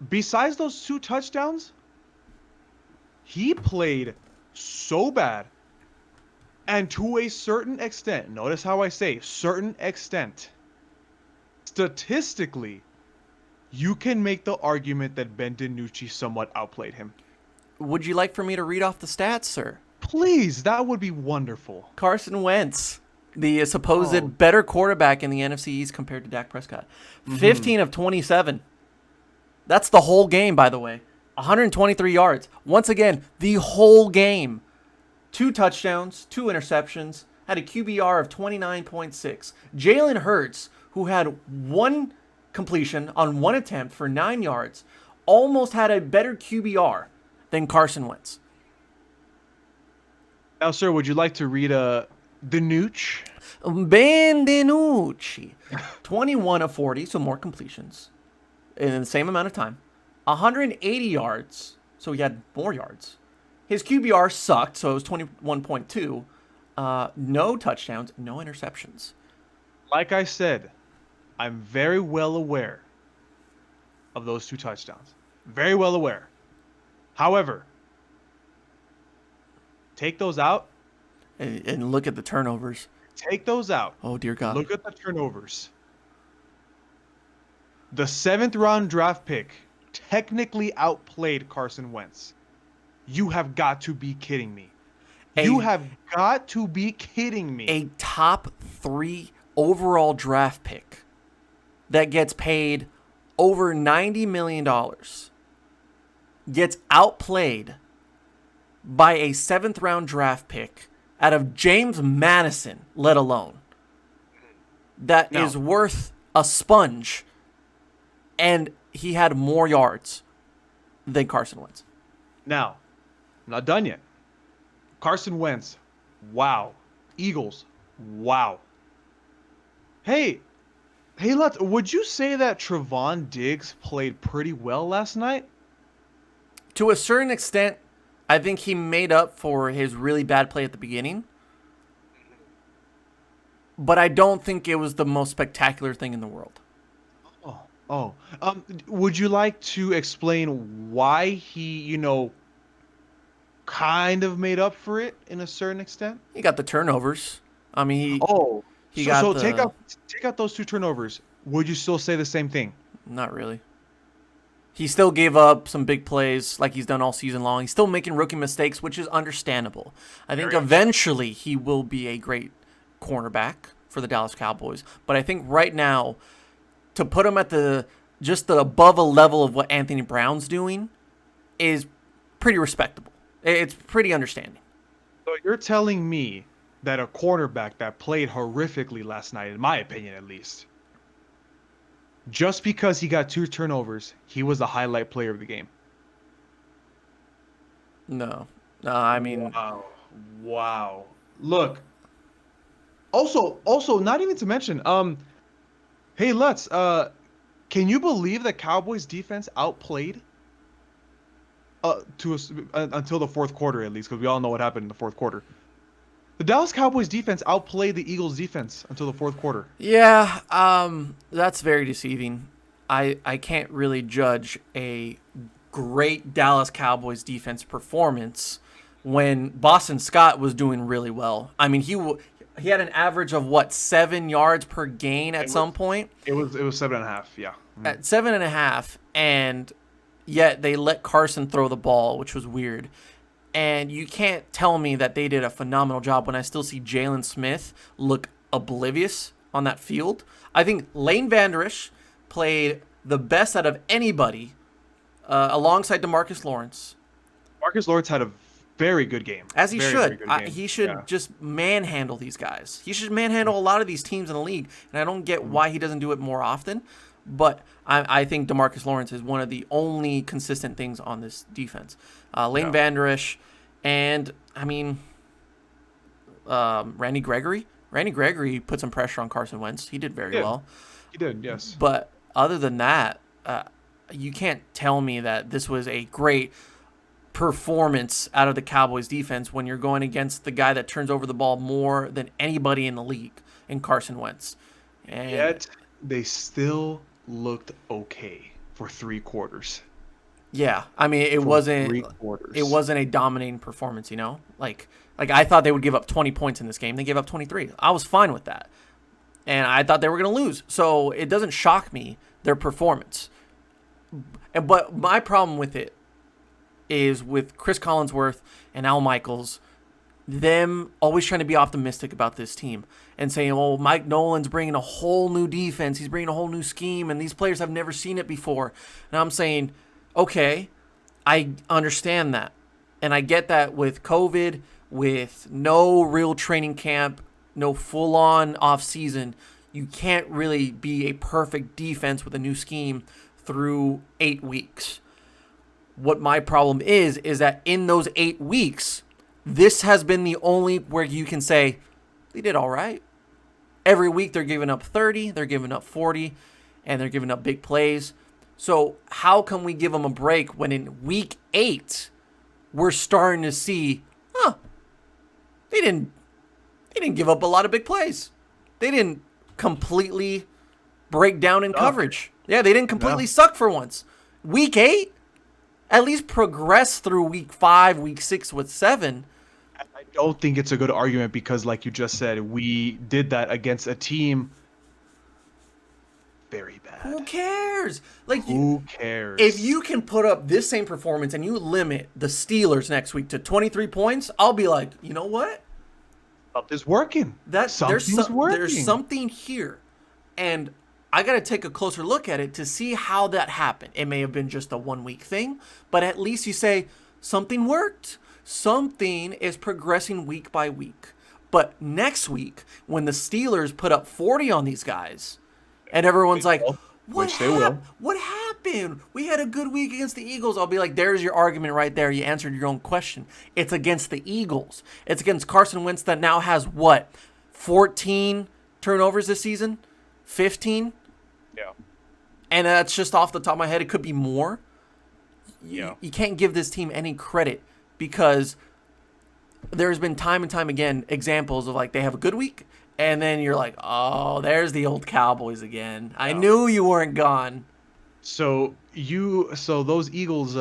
besides those 2 touchdowns, he played so bad. And to a certain extent, notice how I say certain extent, statistically, you can make the argument that Ben DiNucci somewhat outplayed him. Would you like for me to read off the stats, sir? Please, that would be wonderful. Carson Wentz, the Oh. supposed better quarterback in the NFC East compared to Dak Prescott. Mm-hmm. 15 of 27. That's the whole game, by the way. 123 yards. Once again, the whole game. 2 touchdowns, 2 interceptions, had a QBR of 29.6. Jalen Hurts, who had 1 completion on 1 attempt for 9 yards, almost had a better QBR than Carson Wentz. Now, sir, would you like to read the nooch? Ben DiNucci, 21 of 40, so more completions in the same amount of time. 180 yards, so he had more yards. His QBR sucked, so it was 21.2. No touchdowns, no interceptions. Like I said, I'm very well aware of those 2 touchdowns. Very well aware. However, take those out. And look at the turnovers. Take those out. Oh, dear God. Look at the turnovers. The 7th round draft pick technically outplayed Carson Wentz. You have got to be kidding me. You A- have got to be kidding me. A top 3 overall draft pick that gets paid over $90 million gets outplayed by a 7th round draft pick out of James Madison, let alone. That No. is worth a sponge, and he had more yards than Carson Wentz. Now, I'm not done yet. Carson Wentz, wow. Eagles, wow. Hey, would you say that Trevon Diggs played pretty well last night? To a certain extent, I think he made up for his really bad play at the beginning. But I don't think it was the most spectacular thing in the world. Oh. Would you like to explain why he, kind of made up for it in a certain extent? He got the turnovers. I mean, Oh, he so got so the... take out those 2 turnovers. Would you still say the same thing? Not really. He still gave up some big plays like he's done all season long. He's still making rookie mistakes, which is understandable. I think eventually he will be a great cornerback for the Dallas Cowboys. But I think right now, to put him at the above a level of what Anthony Brown's doing is pretty respectable. It's pretty understanding. So you're telling me that a cornerback that played horrifically last night, in my opinion at least, just because he got 2 turnovers, he was the highlight player of the game? No. I mean, Wow. Look. Also, not even to mention, hey, Lutz, can you believe the Cowboys defense outplayed until the fourth quarter, at least, because we all know what happened in the fourth quarter. The Dallas Cowboys defense outplayed the Eagles defense until the fourth quarter. yeah, that's very deceiving. I can't really judge a great Dallas Cowboys defense performance when Boston Scott was doing really well. I mean, He had an average of what, 7 yards per gain at some point? It was 7.5. Yeah. At 7.5, and yet they let Carson throw the ball, which was weird. And you can't tell me that they did a phenomenal job when I still see Jalen Smith look oblivious on that field. I think Lane Vander Esch played the best out of anybody alongside DeMarcus Lawrence. Marcus Lawrence had a very good game. As he Very, should. very good game. He should just manhandle these guys. He should manhandle a lot of these teams in the league. And I don't get why he doesn't do it more often. But I think DeMarcus Lawrence is one of the only consistent things on this defense. Lane Vander Esch and, I mean, Randy Gregory. Randy Gregory put some pressure on Carson Wentz. He did very well. He did, yes. But other than that, you can't tell me that this was a great performance out of the Cowboys defense when you're going against the guy that turns over the ball more than anybody in the league in Carson Wentz. And yet they still looked okay for 3 quarters. yeah, I mean it wasn't a dominating performance, you know? Like I thought they would give up 20 points in this game. They gave up 23. I was fine with that. And I thought they were going to lose. So it doesn't shock me, their performance. But my problem with it is with Chris Collinsworth and Al Michaels, them always trying to be optimistic about this team and saying, oh, Mike Nolan's bringing a whole new defense. He's bringing a whole new scheme, and these players have never seen it before. And I'm saying, okay, I understand that. And I get that with COVID, with no real training camp, no full-on off-season, you can't really be a perfect defense with a new scheme through 8 weeks. What my problem is that in those 8 weeks, this has been the only where you can say, they did all right. Every week they're giving up 30, they're giving up 40, and they're giving up big plays. So how can we give them a break when in week 8, we're starting to see, they didn't give up a lot of big plays. They didn't completely break down in coverage. Yeah, they didn't completely suck for once. Week 8, at least progress through week 5, week 6 with 7. I don't think it's a good argument because, like you just said, we did that against a team very bad. Who cares? Who cares? If you can put up this same performance and you limit the Steelers next week to 23 points, I'll be like, you know what? Something's working. Something's working. There's something here. And I got to take a closer look at it to see how that happened. It may have been just a 1-week thing, but at least you say something worked. Something is progressing week by week. But next week, when the Steelers put up 40 on these guys, and everyone's like, what happened? We had a good week against the Eagles. I'll be like, there's your argument right there. You answered your own question. It's against the Eagles. It's against Carson Wentz that now has, 14 turnovers this season? 15? Yeah. And that's just off the top of my head. It could be more. Yeah. You can't give this team any credit because there's been time and time again examples of they have a good week and then you're like, oh, there's the old Cowboys again. I knew you weren't gone. So those Eagles,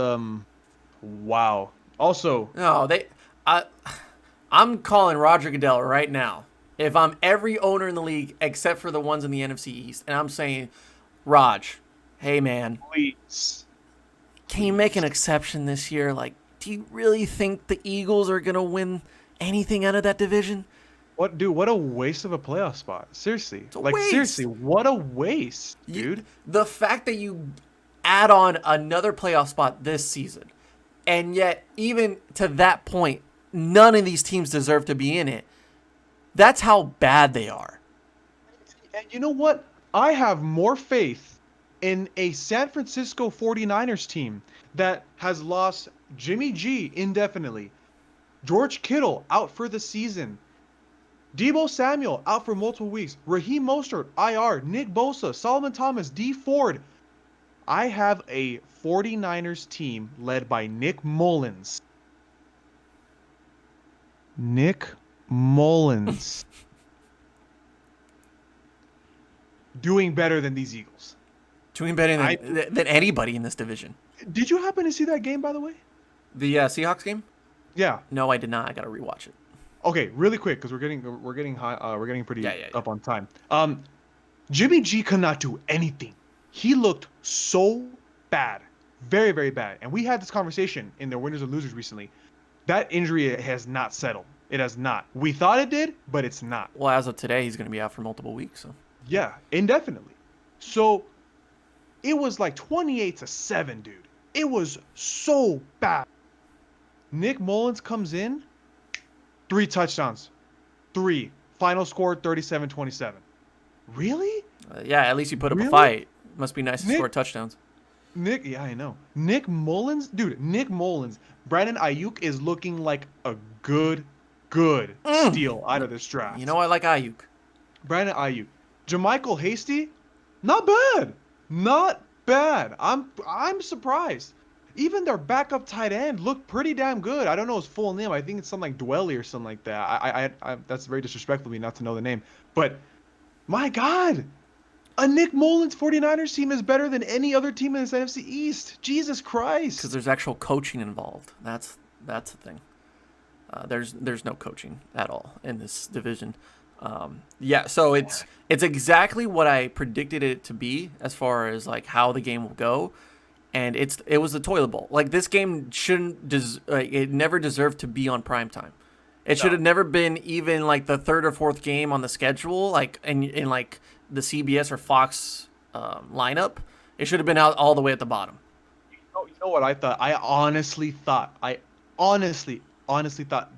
wow. Also, no, I'm calling Roger Goodell right now. If I'm every owner in the league except for the ones in the NFC East, and I'm saying, Raj, hey man, please, can you make an exception this year? Do you really think the Eagles are gonna win anything out of that division? What a waste of a playoff spot. Seriously. Waste. Seriously, what a waste, dude. The fact that you add on another playoff spot this season, and yet even to that point, none of these teams deserve to be in it. That's how bad they are. And you know what? I have more faith in a San Francisco 49ers team that has lost Jimmy G indefinitely, George Kittle out for the season, Deebo Samuel out for multiple weeks, Raheem Mostert, IR, Nick Bosa, Solomon Thomas, D Ford. I have a 49ers team led by Nick Mullins. Doing better than these Eagles. Doing better than anybody in this division. Did you happen to see that game, by the way? The Seahawks game? Yeah. No, I did not. I got to rewatch it. Okay, really quick because we're getting high. We're getting pretty Yeah, yeah, yeah. up on time. Jimmy G could not do anything. He looked so bad, very very bad. And we had this conversation in the winners and losers recently. That injury has not settled. It has not. We thought it did, but it's not. Well, as of today, he's going to be out for multiple weeks. So Yeah, indefinitely. So it was like 28-7, dude. It was so bad. Nick Mullins comes in, 3 touchdowns. Three. Final score 37-27. Really? yeah, at least you put up a Really? fight. Must be nice to Nick score touchdowns. Nick, yeah, I know. Nick Mullins, dude, Nick Mullins. Brandon Ayuk is looking like a good steal out of this You draft. know I like Ayuk. Brandon Ayuk. Jermichael Hasty, not bad. Not bad. I'm surprised. Even their backup tight end looked pretty damn good. I don't know his full name. I think it's something like Dwelly or something like that. I that's very disrespectful of me not to know the name. But my God, a Nick Mullins 49ers team is better than any other team in this NFC East. Jesus Because Christ. there's actual coaching involved. That's the thing. There's no coaching at all in this division. Yeah, so it's exactly what I predicted it to be as far as like how the game will go, and it was the toilet bowl. Like this game shouldn't it never deserved to be on prime time. It should have never been even like the third or fourth game on the schedule, like in like the CBS or Fox lineup. It should have been out all the way at the bottom. You know what I thought? I honestly thought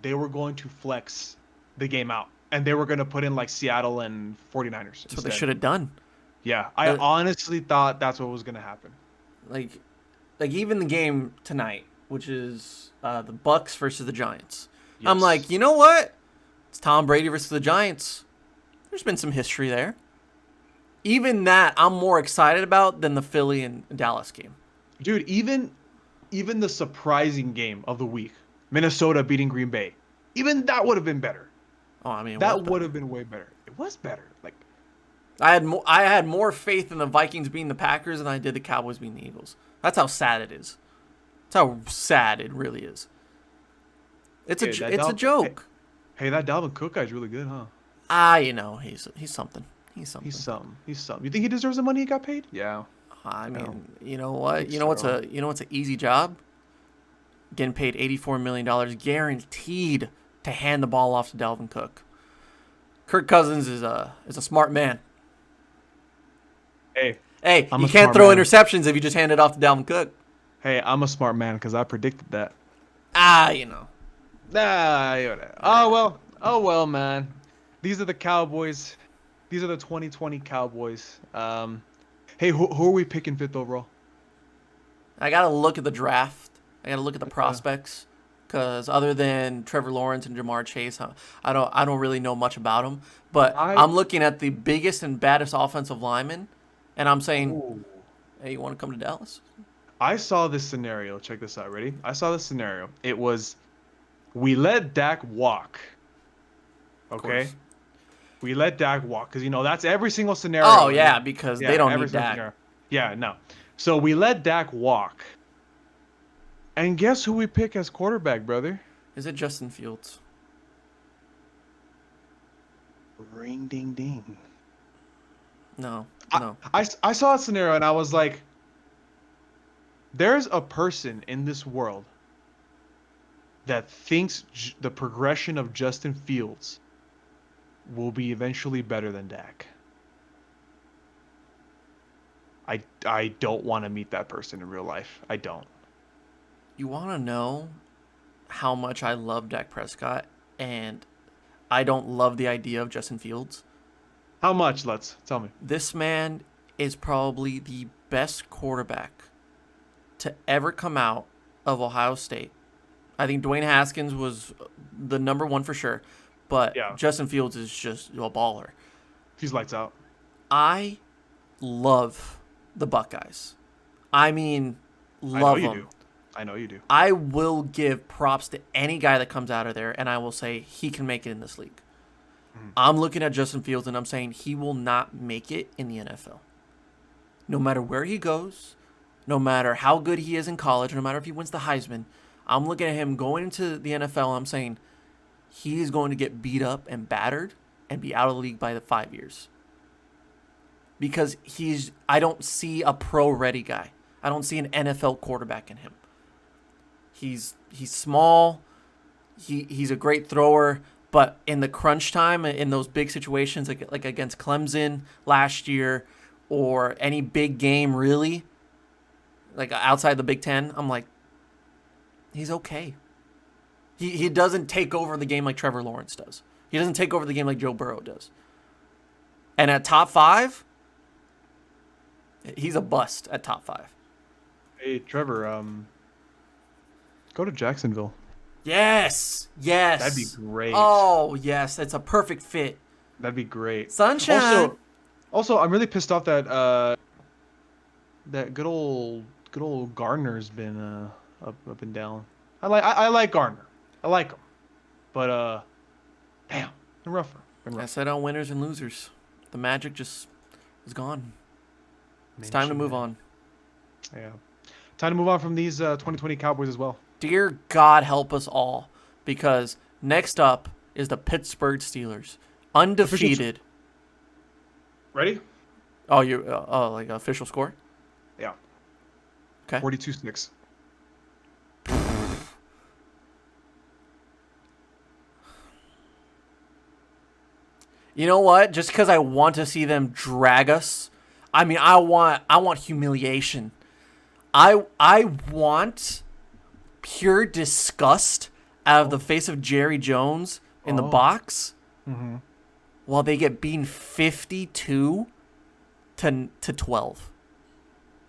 they were going to flex the game out and they were going to put in like Seattle and 49ers That's what they instead. should have done. Yeah, I honestly thought that's what was going to happen. Like even the game tonight, which is the Bucks versus the Giants. I'm Yes. like, you know what? It's Tom Brady versus the Giants. There's been some history there. Even that, I'm more excited about than the Philly and Dallas game. Dude, even the surprising game of the week, Minnesota beating Green Bay, even that would have been better. Oh, I mean, That would have been way better. It was better. Like, I had more faith in the Vikings beating the Packers than I did the Cowboys beating the Eagles. That's how sad it is. That's how sad it really is. It's a joke. Hey, that Dalvin Cook guy's really good, huh? You know, he's something. He's something. He's something. He's something. You think he deserves the money he got paid? Yeah. I mean, No. you know what? think You know what's so. an easy job? Getting paid $84 million guaranteed to hand the ball off to Dalvin Cook. Kirk Cousins is a smart man. Hey, Hey, I'm you a can't smart throw man. interceptions if you just hand it off to Dalvin Cook. hey, I'm a smart man because I predicted that. You know. Whatever. Oh well, man. These are the Cowboys. These are the 2020 Cowboys. Hey, who are we picking fifth overall? I got to look at the draft. I got to look at the prospects. Because other than Trevor Lawrence and Jamar Chase, I don't really know much about them. But I'm looking at the biggest and baddest offensive lineman, and I'm saying, Ooh. hey, you want to come to Dallas? I saw this scenario. Check this out. Ready? I saw this scenario. It was, we let Dak walk. Okay. course. We let Dak walk because that's every single scenario. Oh, yeah, because they don't every need single Dak. scenario. Yeah, no. So we let Dak walk. And guess who we pick as quarterback, brother? Is it Justin Fields? Ring ding ding. No. I saw a scenario and I was like, there's a person in this world that thinks the progression of Justin Fields will be eventually better than Dak. I don't want to meet that person in real life. I don't. You want to know how much I love Dak Prescott, and I don't love the idea of Justin Fields? How much? Tell me. This man is probably the best quarterback to ever come out of Ohio State. I think Dwayne Haskins was the number one for sure, but Yeah. Justin Fields is just a baller. He's lights out. I love the Buckeyes. I mean, love them. I know you do. I will give props to any guy that comes out of there, and I will say he can make it in this league. I'm looking at Justin Fields, and I'm saying he will not make it in the NFL. No matter where he goes, no matter how good he is in college, no matter if he wins the Heisman, I'm looking at him going into the NFL, and I'm saying he is going to get beat up and battered and be out of the league by the 5 years. Because I don't see a pro-ready guy. I don't see an NFL quarterback in him. He's small. He's a great thrower, but in the crunch time, in those big situations like against Clemson last year, or any big game really, like outside the Big Ten, I'm like, he's okay. He doesn't take over the game like Trevor Lawrence does. He doesn't take over the game like Joe Burrow does. And at top 5, he's a bust at top 5. Hey, Trevor, go to Jacksonville. Yes. That'd be great. Oh, yes. It's a perfect fit. That'd be great. Sunshine. Also, I'm really pissed off that that good old Gardner's been up and down. I like Gardner. I like him. But damn, been rougher. I said on winners and losers. The magic just is gone. It's time to move on. Yeah. Time to move on from these 2020 Cowboys as well. Dear God, help us all, because next up is the Pittsburgh Steelers, undefeated. Ready? Oh, you like official score? Yeah. Okay. 42-6. You know what? Just because I want to see them drag us, I mean, I want humiliation. I want pure disgust out of the face of Jerry Jones in the box, while they get beaten 52 to 12.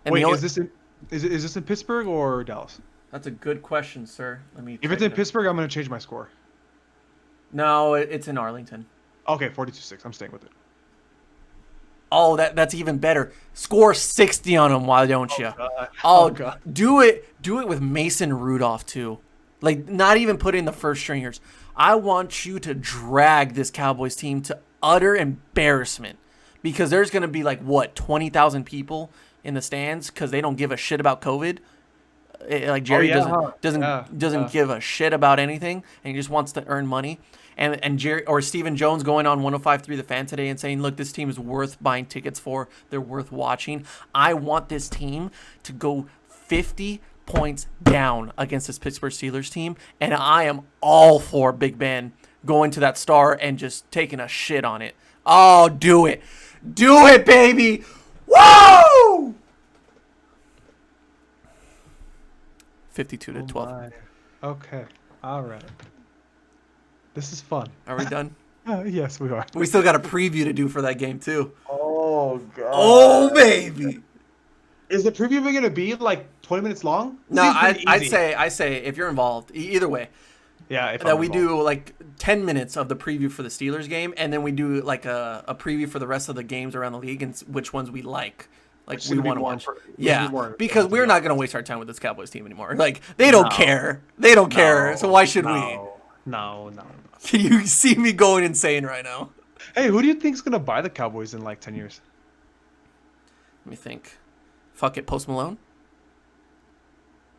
And wait, is this in Pittsburgh or Dallas? That's a good question, sir. If it's in Pittsburgh, I'm gonna change my score. No, it's in Arlington. Okay, 42-6. I'm staying with it. Oh, that's even better. Score 60 on them, why don't you? God. Oh, God. do it with Mason Rudolph too. Like, not even put in the first stringers. I want you to drag this Cowboys team to utter embarrassment, because there's going to be like 20,000 people in the stands because they don't give a shit about COVID. Like Jerry doesn't give a shit about anything, and he just wants to earn money. And Jerry or Stephen Jones going on 105.3 The Fan today and saying, look, this team is worth buying tickets for. They're worth watching. I want this team to go 50 points down against this Pittsburgh Steelers team, and I am all for Big Ben going to that star and just taking a shit on it. Oh, do it. Do it, baby. Woo! 52 to 12. My. Okay. All right. This is fun. Are we done? Yes, we are. We still got a preview to do for that game, too. Oh, God. Oh, baby. Is the preview going to be like 20 minutes long? No, I'd say if you're involved, either way. Yeah, that we do like 10 minutes of the preview for the Steelers game, and then we do like a preview for the rest of the games around the league and which ones we like. Like we want to watch. Yeah, because we're not going to waste our time with this Cowboys team anymore. Like, they don't care. They don't care. So why should we? No. Can you see me going insane right now? Hey, who do you think's going to buy the Cowboys in like 10 years? Let me think. Fuck it, Post Malone?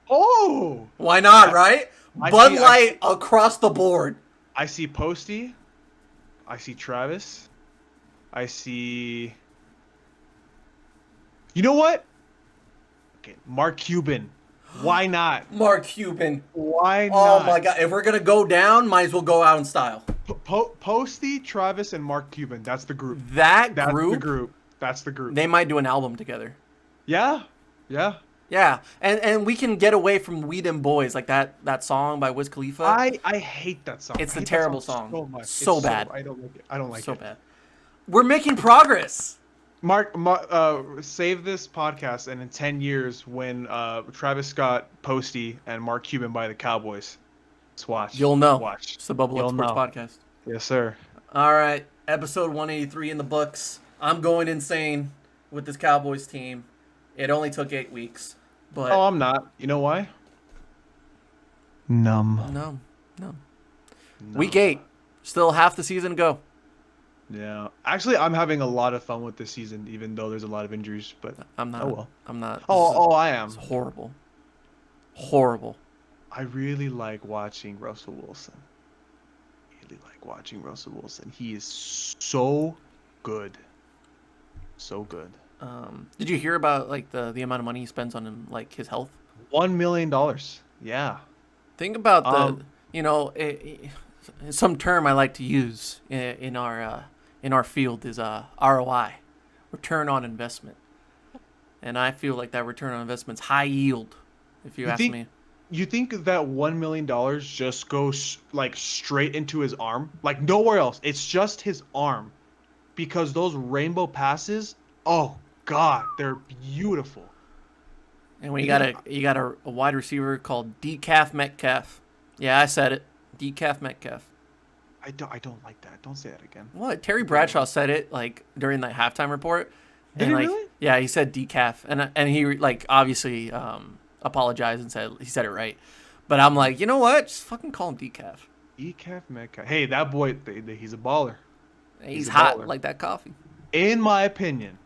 Oh! Why not, right? Bud Light across the board. I see Posty. I see Travis. I see... You know what? Okay, Mark Cuban. Why not? Mark Cuban. Why not? Oh my God! If we're gonna go down, might as well go out in style. Posty, Travis, and Mark Cuban. That's the group. That's the group. That's the group. They might do an album together. Yeah. Yeah, and we can get away from We Dem Boys, like that song by Wiz Khalifa. I hate that song. It's a terrible song. So much. So bad. I don't like it. I don't like it. So bad. We're making progress. Mark, save this podcast, and in 10 years, when Travis Scott, Posty, and Mark Cuban buy the Cowboys, let's watch. You'll know. Watch. It's the Bubble Up Sports Podcast. Yes, sir. All right, episode 183 in the books. I'm going insane with this Cowboys team. It only took 8 weeks, but I'm not. You know why? Numb. No. Week 8, still half the season to go. Yeah, actually, I'm having a lot of fun with this season, even though there's a lot of injuries. But I'm not. Oh well. I'm not. I am. It's horrible. Horrible. I really like watching Russell Wilson. He really like watching Russell Wilson. He is so good. So good. Did you hear about like the amount of money he spends on him, like his health? $1 million. Yeah. Think about the, Um, you know, some term I like to use in our field is ROI, return on investment, and I feel like that return on investment's high yield, if you you ask think me. you think that $1 million just goes like straight into his arm? Like nowhere else. It's just his arm. Because those rainbow passes, oh God, they're beautiful. And when You think you got a wide receiver called Decaf Metcalf. Yeah, I said it. Decaf Metcalf. I don't like that. Don't say that again. What? Terry Don't say that Bradshaw again. said it like during the halftime report, Did and he like really? yeah, he said decaf, and he like obviously apologized and said he said it right, but I'm like, you know what? Just fucking call him decaf. Ecaf Metcalf. Hey, that boy, he's a baller. He's He's a hot baller. like that coffee. In my opinion,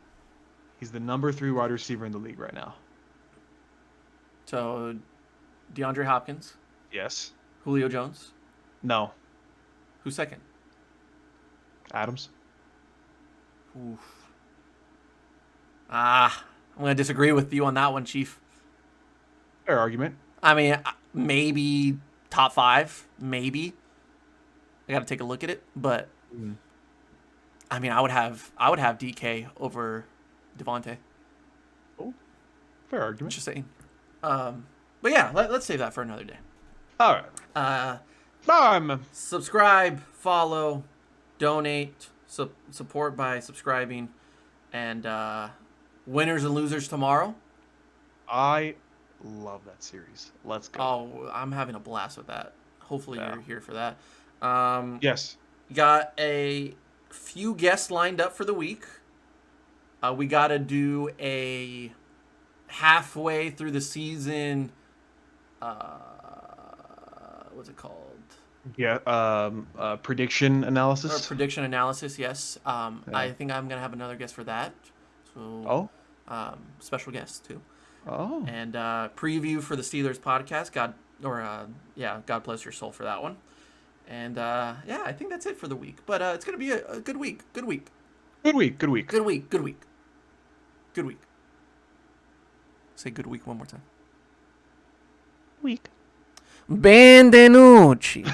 he's the number 3 wide receiver in the league right now. So DeAndre Hopkins, Yes. Julio Jones, No. who's second? Adams. Oof. I'm gonna disagree with you on that one, Chief. Fair argument. I mean, maybe top five, maybe. I got to take a look at it, but Mm. I mean, I would have DK over Devontae. Oh, fair argument. Just saying. But yeah, let's save that for another day. All right. Uh, Um, subscribe, follow, donate, support by subscribing, and winners and losers tomorrow. I love that series. Let's go. Oh, I'm having a blast with that. Hopefully Yeah. you're here for that. Yes. Got a few guests lined up for the week. We got to do a halfway through the season. What's it called? Yeah. Prediction Or analysis. prediction analysis. Yes. Yeah. I think I'm gonna have another guest for that. So, Oh. special guest too, Oh. and preview for the Steelers podcast. God bless your soul for that one. And yeah, I think that's it for the week. But it's gonna be a good week. Good week. Good week. Good week. Good week. Good week. Good week. Say good week one more time. Week. Benvenuti.